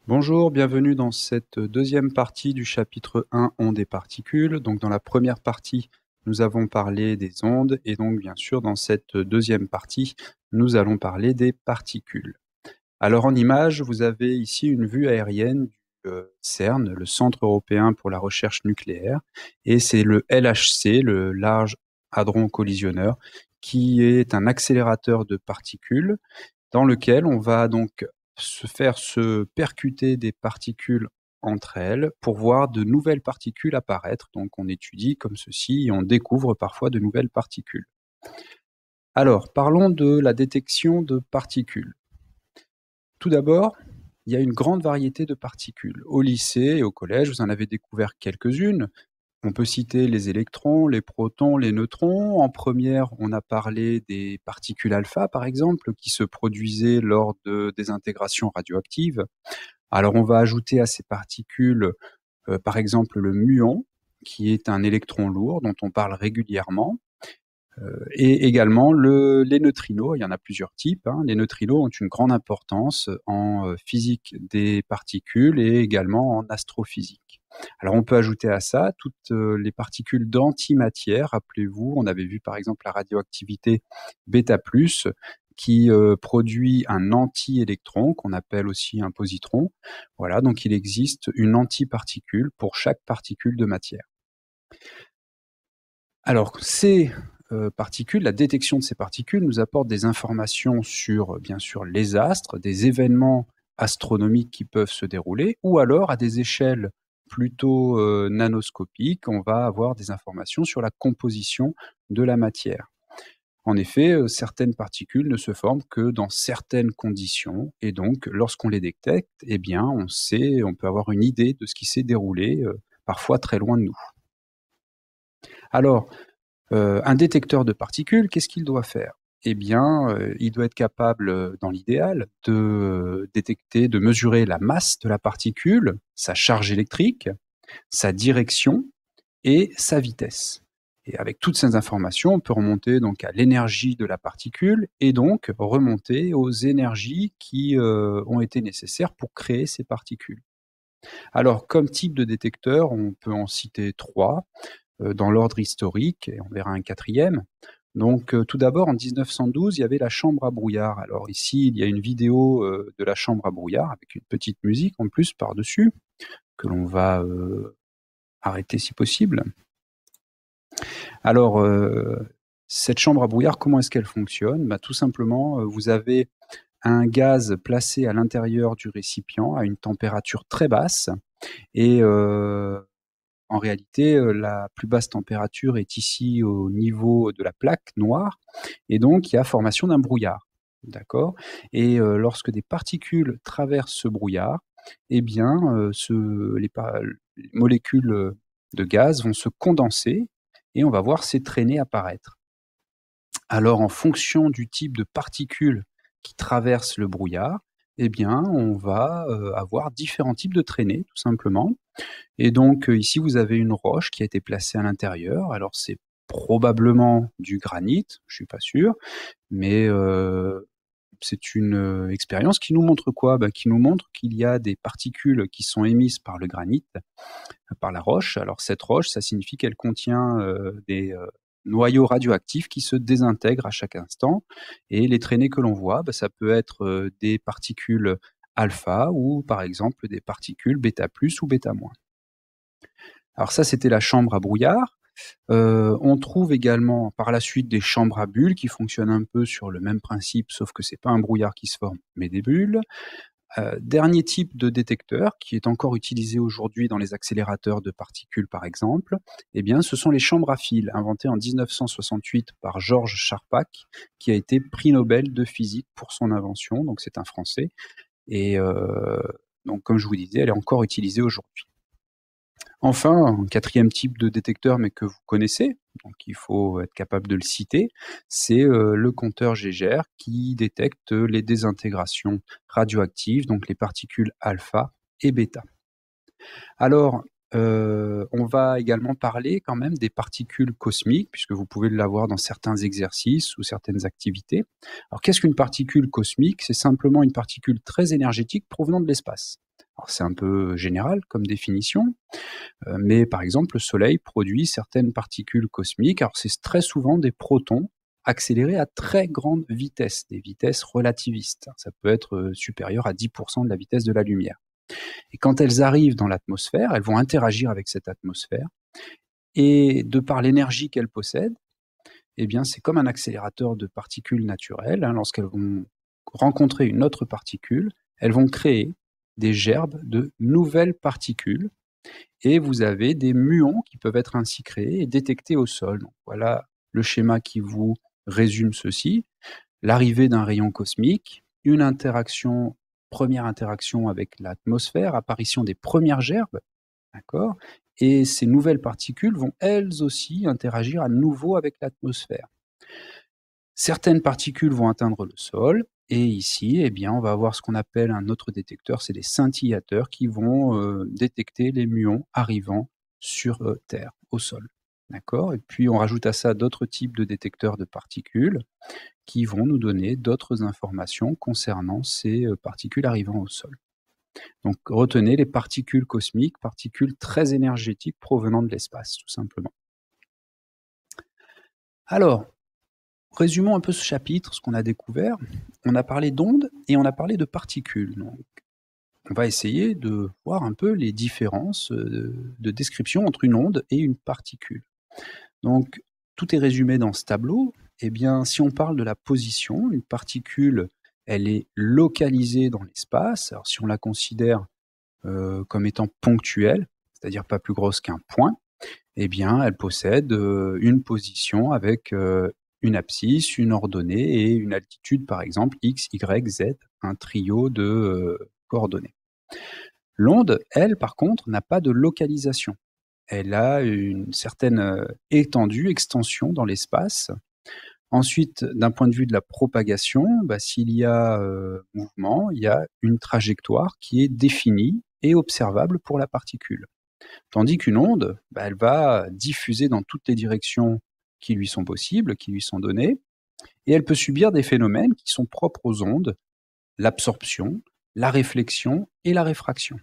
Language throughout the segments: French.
Bonjour, bienvenue dans cette deuxième partie du chapitre 1 ondes et particules. Donc dans la première partie, nous avons parlé des ondes et donc bien sûr dans cette deuxième partie, nous allons parler des particules. Alors en image, vous avez ici une vue aérienne du CERN, le Centre européen pour la recherche nucléaire, et c'est le LHC, le Large Hadron Collisionneur, qui est un accélérateur de particules dans lequel on va donc se percuter des particules entre elles pour voir de nouvelles particules apparaître. Donc on étudie comme ceci et on découvre parfois de nouvelles particules. Alors, parlons de la détection de particules. Tout d'abord, il y a une grande variété de particules. Au lycée et au collège, vous en avez découvert quelques-unes. On peut citer les électrons, les protons, les neutrons. En première, on a parlé des particules alpha, par exemple, qui se produisaient lors de désintégrations radioactives. Alors, on va ajouter à ces particules, par exemple, le muon, qui est un électron lourd dont on parle régulièrement. Et également les neutrinos, il y en a plusieurs types. Les neutrinos ont une grande importance en physique des particules et également en astrophysique. Alors on peut ajouter à ça toutes les particules d'antimatière. Rappelez-vous, on avait vu par exemple la radioactivité bêta+, qui produit un anti-électron qu'on appelle aussi un positron. Voilà, donc il existe une antiparticule pour chaque particule de matière. Alors, ces particules, la détection de ces particules nous apporte des informations sur, bien sûr, les astres, des événements astronomiques qui peuvent se dérouler, ou alors à des échelles plutôt nanoscopiques, on va avoir des informations sur la composition de la matière. En effet, certaines particules ne se forment que dans certaines conditions, et donc lorsqu'on les détecte, eh bien, on peut avoir une idée de ce qui s'est déroulé, parfois très loin de nous. Alors, un détecteur de particules, qu'est-ce qu'il doit faire? Eh bien, il doit être capable, dans l'idéal, de détecter, de mesurer la masse de la particule, sa charge électrique, sa direction et sa vitesse. Et avec toutes ces informations, on peut remonter donc à l'énergie de la particule et donc remonter aux énergies qui ont été nécessaires pour créer ces particules. Alors, comme type de détecteur, on peut en citer 3 dans l'ordre historique, et on verra un quatrième. Donc, tout d'abord, en 1912, il y avait la chambre à brouillard. Alors ici, il y a une vidéo de la chambre à brouillard avec une petite musique en plus par-dessus, que l'on va arrêter si possible. Alors, cette chambre à brouillard, comment est-ce qu'elle fonctionne? Tout simplement, vous avez un gaz placé à l'intérieur du récipient à une température très basse et en réalité, la plus basse température est ici au niveau de la plaque noire et donc il y a formation d'un brouillard, d'accord? Et lorsque des particules traversent ce brouillard, eh bien, les molécules de gaz vont se condenser et on va voir ces traînées apparaître. Alors en fonction du type de particules qui traversent le brouillard, eh bien, on va avoir différents types de traînées, tout simplement. Et donc, ici, vous avez une roche qui a été placée à l'intérieur. Alors, c'est probablement du granit, je suis pas sûr, mais c'est une expérience qui nous montre quoi? Qui nous montre qu'il y a des particules qui sont émises par le granit, par la roche. Alors, cette roche, ça signifie qu'elle contient des noyaux radioactifs qui se désintègrent à chaque instant. Et les traînées que l'on voit, ça peut être des particules alpha ou par exemple des particules bêta+ ou bêta-. Alors ça, c'était la chambre à brouillard. On trouve également par la suite des chambres à bulles qui fonctionnent un peu sur le même principe, sauf que c'est pas un brouillard qui se forme, mais des bulles. Dernier type de détecteur qui est encore utilisé aujourd'hui dans les accélérateurs de particules, par exemple, eh bien, ce sont les chambres à fil, inventées en 1968 par Georges Charpak, qui a été prix Nobel de physique pour son invention. Donc c'est un Français. Et donc, comme je vous disais, elle est encore utilisée aujourd'hui. Enfin, un quatrième type de détecteur, mais que vous connaissez, donc il faut être capable de le citer, c'est le compteur Geiger qui détecte les désintégrations radioactives, donc les particules alpha et bêta. Alors, on va également parler quand même des particules cosmiques, puisque vous pouvez l'avoir dans certains exercices ou certaines activités. Alors, qu'est-ce qu'une particule cosmique? C'est simplement une particule très énergétique provenant de l'espace. Alors c'est un peu général comme définition, mais par exemple le Soleil produit certaines particules cosmiques, alors c'est très souvent des protons accélérés à très grande vitesse, des vitesses relativistes. Ça peut être supérieur à 10% de la vitesse de la lumière. Et quand elles arrivent dans l'atmosphère, elles vont interagir avec cette atmosphère, et de par l'énergie qu'elles possèdent, eh bien c'est comme un accélérateur de particules naturelles, hein, lorsqu'elles vont rencontrer une autre particule, elles vont créer des gerbes de nouvelles particules, et vous avez des muons qui peuvent être ainsi créés et détectés au sol. Donc, voilà le schéma qui vous résume ceci. L'arrivée d'un rayon cosmique, une interaction, première interaction avec l'atmosphère, apparition des premières gerbes, d'accord? Et ces nouvelles particules vont elles aussi interagir à nouveau avec l'atmosphère. Certaines particules vont atteindre le sol, et ici, eh bien, on va avoir ce qu'on appelle un autre détecteur, c'est des scintillateurs qui vont détecter les muons arrivant sur Terre, au sol. D'accord? Et puis on rajoute à ça d'autres types de détecteurs de particules qui vont nous donner d'autres informations concernant ces particules arrivant au sol. Donc retenez les particules cosmiques, particules très énergétiques provenant de l'espace, tout simplement. Alors, résumons un peu ce chapitre, ce qu'on a découvert. On a parlé d'ondes et on a parlé de particules. Donc, on va essayer de voir un peu les différences de description entre une onde et une particule. Donc, tout est résumé dans ce tableau. Eh bien, si on parle de la position, une particule, elle est localisée dans l'espace. Alors, si on la considère comme étant ponctuelle, c'est-à-dire pas plus grosse qu'un point, eh bien, elle possède une position avec une abscisse, une ordonnée et une altitude, par exemple, x, y, z, un trio de coordonnées. L'onde, elle, par contre, n'a pas de localisation. Elle a une certaine étendue, extension dans l'espace. Ensuite, d'un point de vue de la propagation, s'il y a mouvement, il y a une trajectoire qui est définie et observable pour la particule. Tandis qu'une onde, elle va diffuser dans toutes les directions qui lui sont possibles, qui lui sont données, et elle peut subir des phénomènes qui sont propres aux ondes, l'absorption, la réflexion et la réfraction.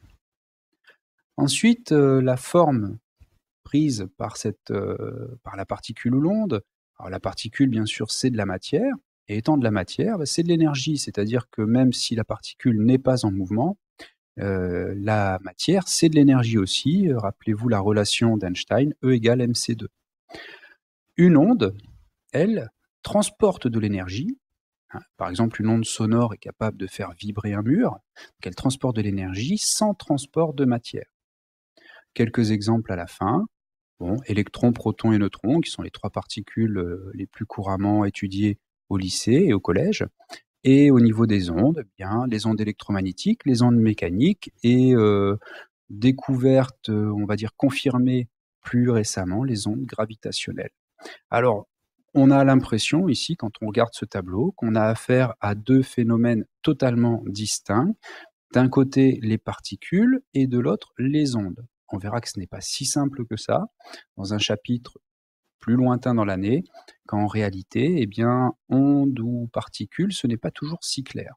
Ensuite, la forme prise par la particule ou l'onde, alors la particule, bien sûr, c'est de la matière, et étant de la matière, c'est de l'énergie, c'est-à-dire que même si la particule n'est pas en mouvement, la matière, c'est de l'énergie aussi. Rappelez-vous la relation d'Einstein, E égale mc2. Une onde, elle, transporte de l'énergie. Par exemple, une onde sonore est capable de faire vibrer un mur. Donc elle transporte de l'énergie sans transport de matière. Quelques exemples à la fin. Bon, électrons, protons et neutrons, qui sont les trois particules les plus couramment étudiées au lycée et au collège. Et au niveau des ondes, eh bien, les ondes électromagnétiques, les ondes mécaniques et découvertes, on va dire confirmées plus récemment, les ondes gravitationnelles. Alors, on a l'impression ici, quand on regarde ce tableau, qu'on a affaire à deux phénomènes totalement distincts. D'un côté, les particules et de l'autre, les ondes. On verra que ce n'est pas si simple que ça dans un chapitre plus lointain dans l'année, quand en réalité, eh bien, ondes ou particules, ce n'est pas toujours si clair.